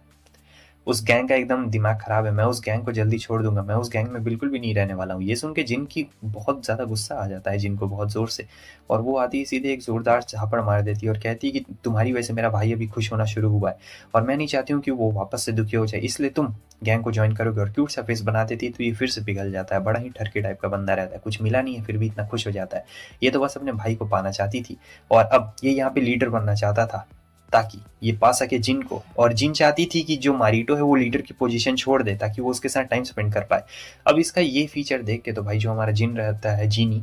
उस गैंग का एकदम दिमाग खराब है, मैं उस गैंग को जल्दी छोड़ दूंगा, मैं उस गैंग में बिल्कुल भी नहीं रहने वाला हूँ। ये सुन के जिन की बहुत ज़्यादा गुस्सा आ जाता है, जिन को बहुत ज़ोर से, और वो आती ही सीधे एक ज़ोरदार झापड़ मार देती है और कहती है कि तुम्हारी वजह से मेरा भाई अभी खुश होना शुरू हुआ है और मैं नहीं चाहती हूँ कि वो वापस से दुखी हो जाए, इसलिए तुम गैंग को ज्वाइन करोगे। और क्यूट सा फेस बना देती है तो ये फिर से पिघल जाता है। बड़ा ही ठरकी टाइप का बंदा रहता है, कुछ मिला नहीं है फिर भी इतना खुश हो जाता है। ये तो बस अपने भाई को पाना चाहती थी और अब ये यहाँ पे लीडर बनना चाहता था ताकि ये पा सके जिन को। और जिन चाहती थी कि जो मारिटो है वो लीडर की पोजीशन छोड़ दे ताकि वो उसके साथ टाइम स्पेंड कर पाए। अब इसका ये फीचर देख के तो भाई जो हमारा जिन रहता है, जीनी,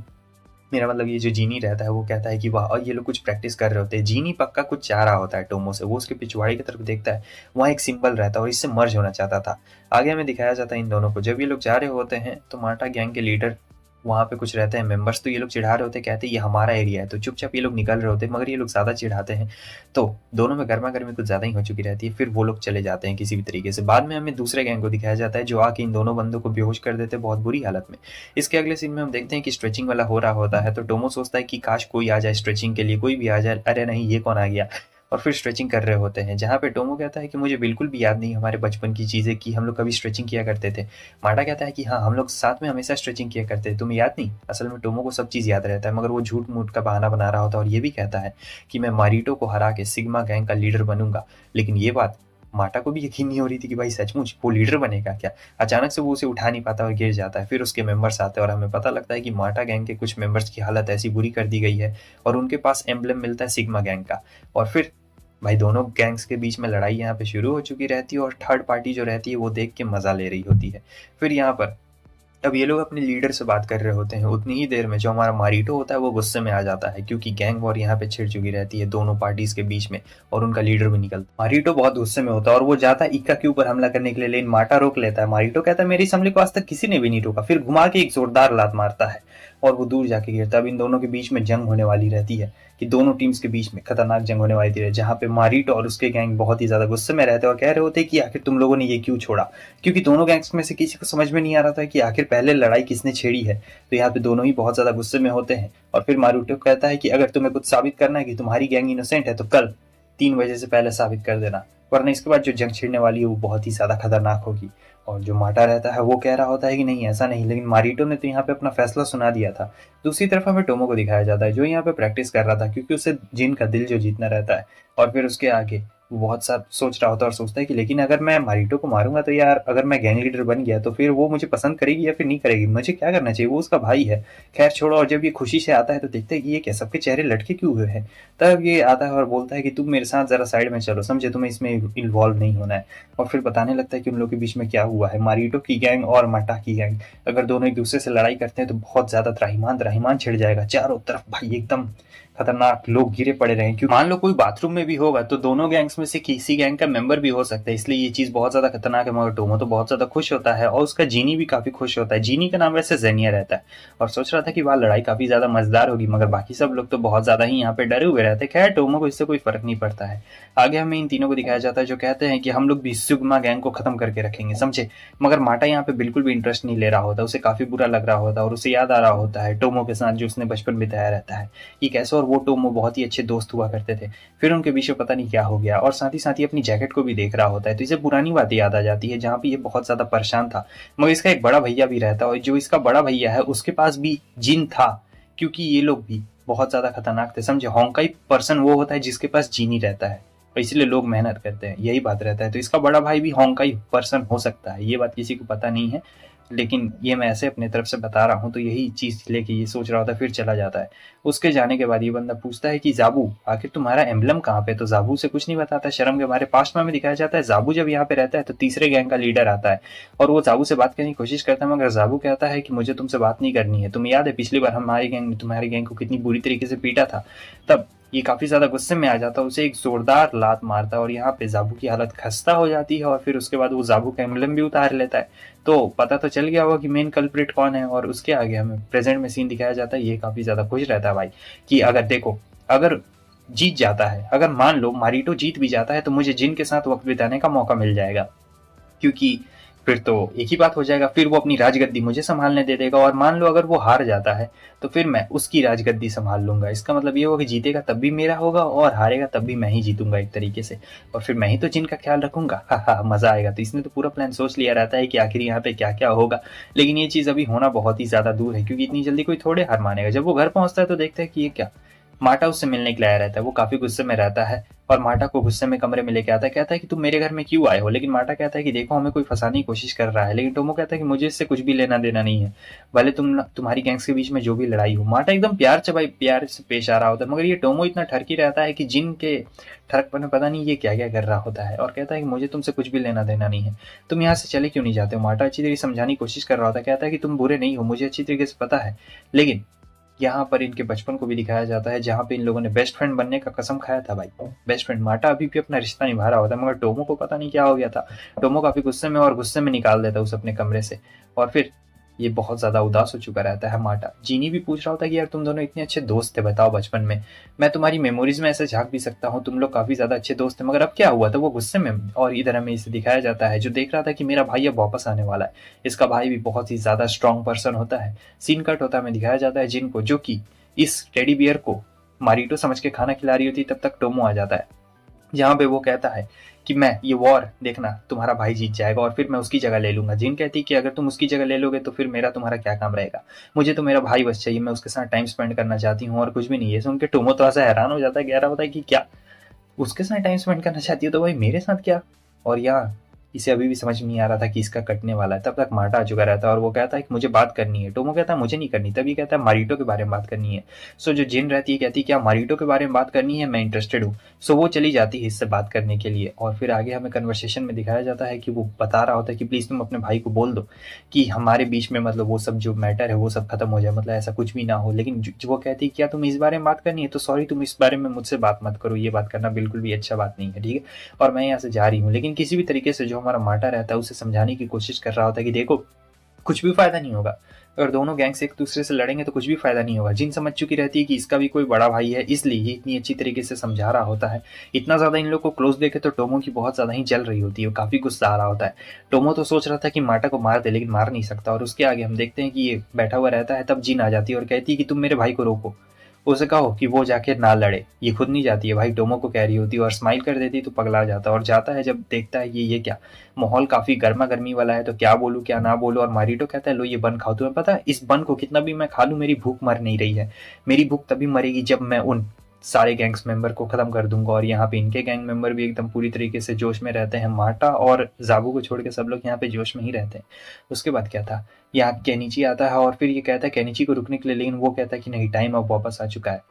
मेरा मतलब ये जो जीनी रहता है, वो कहता है कि वाह, और ये लोग कुछ प्रैक्टिस कर रहे होते हैं। जीनी पक्का कुछ चाह रहा होता है टोमो से, वो उसके पिछवाड़ी की तरफ देखता है, वहाँ एक सिंबल रहता है और इससे मर्ज होना चाहता था। आगे हमें दिखाया जाता है इन दोनों को, जब ये लोग जा रहे होते हैं तो मार्टा गैंग के लीडर वहाँ पे कुछ रहते हैं मेंबर्स, तो ये लोग चिढ़ा रहे होते हैं, कहते हैं ये हमारा एरिया है, तो चुपचाप ये लोग निकल रहे होते हैं, मगर ये लोग ज़्यादा चिढ़ाते हैं तो दोनों में गर्मा गर्मी कुछ ज़्यादा ही हो चुकी रहती है। फिर वो लोग चले जाते हैं किसी भी तरीके से। बाद में हमें दूसरे गैंग को दिखाया जाता है जो आके इन दोनों बंदों को बेहोश कर देते हैं बहुत बुरी हालत में। इसके अगले सीन में हम देखते हैं कि स्ट्रेचिंग वाला हो रहा होता है, तो टोमो सोचता है कि काश कोई आ जाए स्ट्रेचिंग के लिए, कोई भी आ जाए, अरे नहीं ये कौन आ गया, और फिर स्ट्रेचिंग कर रहे होते हैं, जहाँ पे टोमो कहता है कि मुझे बिल्कुल भी याद नहीं हमारे बचपन की चीज़ें कि हम लोग कभी स्ट्रेचिंग किया करते थे। मार्टा कहता है कि हाँ, हम लोग साथ में हमेशा स्ट्रेचिंग किया करते थे, तुम्हें याद नहीं। असल में टोमो को सब चीज़ याद रहता है, मगर वो झूठ मूठ का बहाना बना रहा होता है और ये भी कहता है कि मैं मारिटो को हरा के सिग्मा गैंग का लीडर बनूंगा। लेकिन ये बात मार्टा को भी यकीन नहीं हो रही थी कि भाई सचमुच वो लीडर बनेगा क्या। अचानक से वो उसे उठा नहीं पाता और गिर जाता है। फिर उसके मेंबर्स आते हैं और हमें पता लगता है कि मार्टा गैंग के कुछ मेंबर्स की हालत ऐसी बुरी कर दी गई है और उनके पास एम्बलम मिलता है सिग्मा गैंग का। और फिर भाई दोनों गैंग्स के बीच में लड़ाई यहाँ पे शुरू हो चुकी रहती है और थर्ड पार्टी जो रहती है वो देख के मजा ले रही होती है। फिर यहाँ पर अब ये लोग अपने लीडर से बात कर रहे होते हैं, उतनी ही देर में जो हमारा मारिटो होता है वो गुस्से में आ जाता है क्योंकि गैंग वॉर यहाँ पे छिड़ चुकी रहती है दोनों पार्टीज के बीच में और उनका लीडर भी निकलता है। मारिटो बहुत गुस्से में होता है और वो जाता है इक्का के ऊपर हमला करने के लिए, लेकिन मार्टा रोक लेता है। मारिटो कहता है मेरी इस हमले को आज तक किसी ने भी नहीं रोका, फिर घुमा के एक जोरदार लात मारता है और वो दूर जाके गिरता है। अब इन दोनों के बीच में जंग होने वाली रहती है कि दोनों टीम्स के बीच में खतरनाक जंग होने वाली थी, जहाँ पे मारिटो और उसके गैंग बहुत ही ज्यादा गुस्से में रहते हैं और कह रहे होते हैं कि आखिर तुम लोगों ने ये क्यों छोड़ा, क्योंकि दोनों गैंग्स में से किसी को समझ में नहीं आ रहा था कि आखिर पहले लड़ाई किसने छेड़ी है। तो यहाँ पे दोनों ही बहुत ज्यादा गुस्से में होते हैं और फिर मारिटो कहता है कि अगर तुम्हें कुछ साबित करना है कि तुम्हारी गैंग इनोसेंट है तो कल 3 बजे से पहले साबित कर देना, वरना इसके बाद जो जंग छिड़ने वाली है वो बहुत ही ज्यादा खतरनाक होगी। और जो मार्टा रहता है वो कह रहा होता है कि नहीं ऐसा नहीं, लेकिन मारिटो ने तो यहाँ पे अपना फैसला सुना दिया था। दूसरी तरफ हमें टोमो को दिखाया जाता है जो यहाँ पे प्रैक्टिस कर रहा था क्योंकि उसे जिन का दिल जो जीतना रहता है। और फिर उसके आगे वो बहुत सा सोच रहा होता है और सोचता है कि लेकिन अगर मैं मारिटो को मारूंगा तो यार, अगर मैं गैंग लीडर बन गया तो फिर वो मुझे पसंद करेगी या फिर नहीं करेगी, मुझे क्या करना चाहिए, वो उसका भाई है। खैर छोड़ो। और जब ये खुशी से आता है तो देखते हैं कि ये क्या सबके चेहरे लटके क्यों हुए हैं। तब ये आता है और बोलता है कि तुम मेरे साथ जरा साइड में चलो, समझे, तुम्हें इसमें इन्वॉल्व नहीं होना है। और फिर बताने लगता है कि उन लोगों के बीच में क्या हुआ है। मारिटो की गैंग और मार्टा की गैंग अगर दोनों एक दूसरे से लड़ाई करते हैं तो बहुत ज्यादा त्राहिमाम त्राहिमाम छिड़ जाएगा चारों तरफ भाई, एकदम खतरनाक लोग गिरे पड़े रहे। क्योंकि मान लो कोई बाथरूम में भी होगा तो दोनों गैंग्स में से किसी गैंग का मेंबर भी हो सकता है, इसलिए ये चीज बहुत ज्यादा खतरनाक है। मगर टोमो तो बहुत ज्यादा खुश होता है और उसका जीनी भी काफी खुश होता है। जीनी का नाम वैसे जेनिया रहता है और सोच रहा था कि वहाँ लड़ाई काफी ज्यादा मजेदार होगी, मगर बाकी सब लोग तो बहुत ज्यादा ही यहाँ पे डरे हुए रहते हैं। खैर टोमो को इससे कोई फर्क नहीं पड़ता है। आगे हमें इन तीनों को दिखाया जाता है जो कहते हैं कि हम लोग भी सिग्मा गैंग को खत्म करके रखेंगे, समझे। मगर मार्टा यहाँ पे बिल्कुल भी इंटरेस्ट नहीं ले रहा होता, उसे काफी बुरा लग रहा होता है और उसे याद आ रहा होता है टोमो के साथ जो उसने बचपन बिताया रहता है कि कैसे और वो टोमो बहुत ही अच्छे दोस्त हुआ करते थे। फिर उनके बीच में पता नहीं क्या हो गया और साथ ही अपनी जैकेट को भी देख रहा होता है तो इसे पुरानी बातें याद आ जाती है जहाँ पे ये बहुत ज्यादा परेशान था। मगर इसका एक बड़ा भैया भी रहता है और जो इसका बड़ा भैया है उसके पास भी जिन था, क्योंकि ये लोग भी बहुत ज्यादा खतरनाक थे, समझे। होंकाई पर्सन वो होता है जिसके पास जीनी रहता है और इसलिए लोग मेहनत करते हैं, यही बात रहता है। तो इसका बड़ा भाई भी होंकाई पर्सन हो सकता है, ये बात किसी को पता नहीं है। लेकिन ये मैं ऐसे अपने तरफ से बता रहा हूँ, तो यही चीज़ लेके ये सोच रहा होता है, फिर चला जाता है। उसके जाने के बाद ये बंदा पूछता है कि ज़ाबू आखिर तुम्हारा एम्बलम कहाँ पे? तो ज़ाबू से कुछ नहीं बताता, शर्म के मारे। पास्ट में हमें दिखाया जाता है ज़ाबू जब यहाँ पे रहता है तो तीसरे गैंग का लीडर आता है और वो ज़ाबू से बात करने की कोशिश करता है, मगर ज़ाबू कहता है कि मुझे तुमसे बात नहीं करनी है। तुम्हें याद है पिछली बार हमारी गैंग ने तुम्हारी गैंग को कितनी बुरी तरीके से पीटा था? तब ये काफ़ी ज़्यादा गुस्से में आ जाता है, उसे एक ज़ोरदार लात मारता है और यहाँ पे ज़ाबू की हालत खस्ता हो जाती है और फिर उसके बाद वो ज़ाबू का एम्बलम भी उतार लेता है। तो पता तो चल गया होगा कि मेन कल्प्रिट कौन है और उसके आगे हमें प्रेजेंट में सीन दिखाया जाता है। ये काफ़ी ज़्यादा खुश रहता है भाई कि अगर देखो, अगर जीत जाता है, अगर मान लो मारिटो जीत भी जाता है तो मुझे जिन के साथ वक्त बिताने का मौका मिल जाएगा, क्योंकि फिर तो एक ही बात हो जाएगा, फिर वो अपनी राजगद्दी मुझे संभालने दे देगा और मान लो अगर वो हार जाता है तो फिर मैं उसकी राजगद्दी संभाल लूंगा। इसका मतलब ये होगा कि जीतेगा तब भी मेरा होगा और हारेगा तब भी मैं ही जीतूंगा एक तरीके से, और फिर मैं ही तो जिनका ख्याल रखूंगा। हा हा, मजा आएगा। तो इसने तो पूरा प्लान सोच लिया रहता है कि आखिर यहाँ पे क्या क्या होगा, लेकिन ये चीज अभी होना बहुत ही ज्यादा दूर है क्योंकि इतनी जल्दी कोई थोड़े हार मानेगा। जब वो घर पहुंचता है तो देखता है कि ये क्या, माटा उससे मिलने के लिए आया रहता है। वो काफी गुस्से में रहता है और माटा को गुस्से में कमरे में लेके आता है, कहता है कि तुम मेरे घर में क्यों आए हो? लेकिन माटा कहता है कि देखो हमें कोई फंसाने की कोशिश कर रहा है, लेकिन टोमो कहता है कि मुझे इससे कुछ भी लेना देना नहीं है, भले तुम्हारी गैंग्स के बीच में जो भी लड़ाई हो। माटा एकदम प्यार से पेश आ रहा होता है, मगर ये टोमो इतना ठरकी रहता है कि जिन के ठरकपन में पता नहीं ये क्या क्या कर रहा होता है और कहता है कि मुझे तुमसे कुछ भी लेना देना नहीं है, तुम यहाँ से चले क्यों नहीं जाते हो? माटा अच्छी तरीके समझाने की कोशिश कर रहा होता है, कहता है कि तुम बुरे नहीं हो, मुझे अच्छी तरीके से पता है। लेकिन यहाँ पर इनके बचपन को भी दिखाया जाता है जहाँ पे इन लोगों ने बेस्ट फ्रेंड बनने का कसम खाया था भाई। बेस्ट फ्रेंड माटा अभी भी अपना रिश्ता निभा रहा होता है, मगर टोमो को पता नहीं क्या हो गया था। टोमो काफी गुस्से में और गुस्से में निकाल देता है उसे अपने कमरे से और फिर ये बहुत ज्यादा उदास हो चुका रहता है माटा। जीनी भी पूछ रहा होता है कि यार तुम दोनों इतने अच्छे दोस्त थे, बताओ बचपन में मैं तुम्हारी मेमोरीज में ऐसे झांक भी सकता हूँ, तुम लोग काफी ज्यादा अच्छे दोस्त थे, मगर अब क्या हुआ? तो वो गुस्से में। और इधर हमें इसे दिखाया जाता है जो देख रहा था कि मेरा भाई अब वापस आने वाला है। इसका भाई भी बहुत ही ज्यादा स्ट्रॉन्ग पर्सन होता है। सीन कट होता है, हमें दिखाया जाता है जिनको, जो कि इस टेडी बियर को मारिटो समझ के खाना खिला रही होती, तब तक टोमो आ जाता है जहाँ पे वो कहता है कि मैं ये वॉर देखना तुम्हारा भाई जीत जाएगा और फिर मैं उसकी जगह ले लूंगा। जिन कहती कि अगर तुम उसकी जगह ले लोगे तो फिर मेरा तुम्हारा क्या काम रहेगा, मुझे तो मेरा भाई बस चाहिए, मैं उसके साथ टाइम स्पेंड करना चाहती हूँ और कुछ भी नहीं है। सुन के टोमो तो ऐसा हैरान हो जाता है, कह रहा होता है कि क्या उसके साथ टाइम स्पेंड करना चाहती हो तो भाई मेरे साथ क्या? और यहाँ इसे अभी भी समझ में नहीं आ रहा था कि इसका कटने वाला है। तब तक मार्टा आ चुका रहता है और वो कहता है कि मुझे बात करनी है। टोमो कहता है मुझे नहीं करनी, तभी कहता है मारिटो के बारे में बात करनी है। सो जो जिन रहती है कहती है क्या मारिटो के बारे में बात करनी है, मैं इंटरेस्टेड हूँ। सो वो चली जाती है इससे बात करने के लिए और फिर आगे हमें कन्वर्सेशन में दिखाया जाता है कि वो बता रहा होता है कि प्लीज तुम अपने भाई को बोल दो कि हमारे बीच में मतलब वो सब जो मैटर है वो सब खत्म हो जाए, मतलब ऐसा कुछ भी ना हो। लेकिन वो कहती है क्या तुम इस बारे में बात करनी है, तो सॉरी तुम इस बारे में मुझसे बात मत करो, ये बात करना बिल्कुल भी अच्छा बात नहीं है, ठीक है, और मैं यहाँ से जा रही हूँ। लेकिन किसी भी तरीके से जो हमारा माटा रहता है उसे समझाने की कोशिश कर रहा होता है कि देखो कुछ भी फायदा नहीं होगा, अगर दोनों गैंग से एक दूसरे से लड़ेंगे तो कुछ भी फायदा नहीं होगा। जिन समझ चुकी रहती है कि इसका भी कोई बड़ा भाई है, इसलिए ये इतनी अच्छी तरीके से समझा रहा होता है। इतना ज्यादा इन लोग को क्लोज देखे तो टोमो की बहुत ज्यादा ही जल रही होती है, काफी गुस्सा आ रहा होता है। टोमो तो सोच रहा था कि माटा को मार दे, लेकिन मार नहीं सकता और उसके आगे हम देखते हैं कि ये बैठा हुआ रहता है। तब जिन आ जाती है और कहती है कि तुम मेरे भाई को रोको, उसे कहो कि वो जाके ना लड़े। ये खुद नहीं जाती है, भाई टोमो को कह रही होती है और स्माइल कर देती तो पगला जाता और जाता है। जब देखता है ये क्या माहौल काफी गर्मा गर्मी वाला है तो क्या बोलूं क्या ना बोलूं, और मारिटो कहता है लो ये बन खाओ। तुम्हें पता है इस बन को कितना भी मैं खा लूं मेरी भूख मर नहीं रही है, मेरी भूख तभी मरेगी जब मैं उन सारे गैंग्स मेंबर को खत्म कर दूंगा। और यहाँ पे इनके गैंग मेंबर भी एकदम पूरी तरीके से जोश में रहते हैं, माटा और जाबू को छोड़ के सब लोग यहाँ पे जोश में ही रहते हैं। उसके बाद क्या था, यहाँ केनिची आता है और फिर ये कहता है केनिची को रुकने के लिए, लेकिन वो कहता है कि नहीं टाइम अब वापस आ चुका है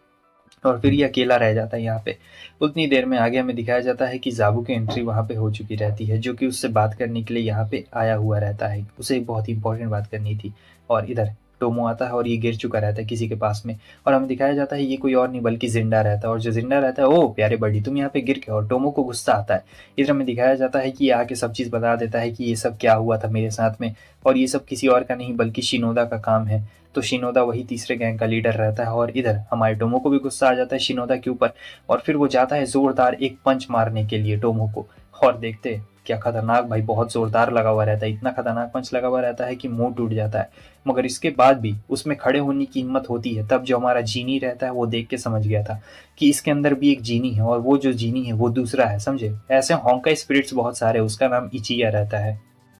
और फिर ये अकेला रह जाता है यहाँ पे। उतनी देर में आगे हमें दिखाया जाता है कि जाबू की एंट्री वहाँ पे हो चुकी रहती है, जो कि उससे बात करने के लिए यहाँ पे आया हुआ रहता है, उसे एक बहुत ही इंपॉर्टेंट बात करनी थी। और इधर टोमो आता है और ये गिर चुका रहता है किसी के पास में, और हमें दिखाया जाता है ये कोई और नहीं बल्कि जिंदा रहता है। और जो जिंदा रहता है ओ प्यारे बड़ी तुम यहाँ पे गिर के, और टोमो को गुस्सा आता है। इधर हमें दिखाया जाता है कि ये आके सब चीज़ बता देता है कि ये सब क्या हुआ था मेरे साथ में, और ये सब किसी और का नहीं बल्कि शिनोदा का काम है। तो शिनोदा वही तीसरे गैंग का लीडर रहता है और इधर हमारे टोमो को भी गुस्सा आ जाता है शिनोदा के ऊपर, और फिर वो जाता है जोरदार एक पंच मारने के लिए टोमो को। और देखते क्या खतरनाक भाई, बहुत जोरदार लगा हुआ रहता है, इतना खतरनाक पंच लगा हुआ रहता है कि मुंह टूट जाता है, मगर इसके बाद भी उसमें खड़े होने की हिम्मत होती है। तब जो हमारा जीनी रहता है वो देख के समझ गया था कि इसके अंदर भी एक जीनी है और वो जो जीनी है वो दूसरा है, समझे। ऐसे होंकाई स्पिरिट्स बहुत सारे, उसका नाम इचिया रहता है।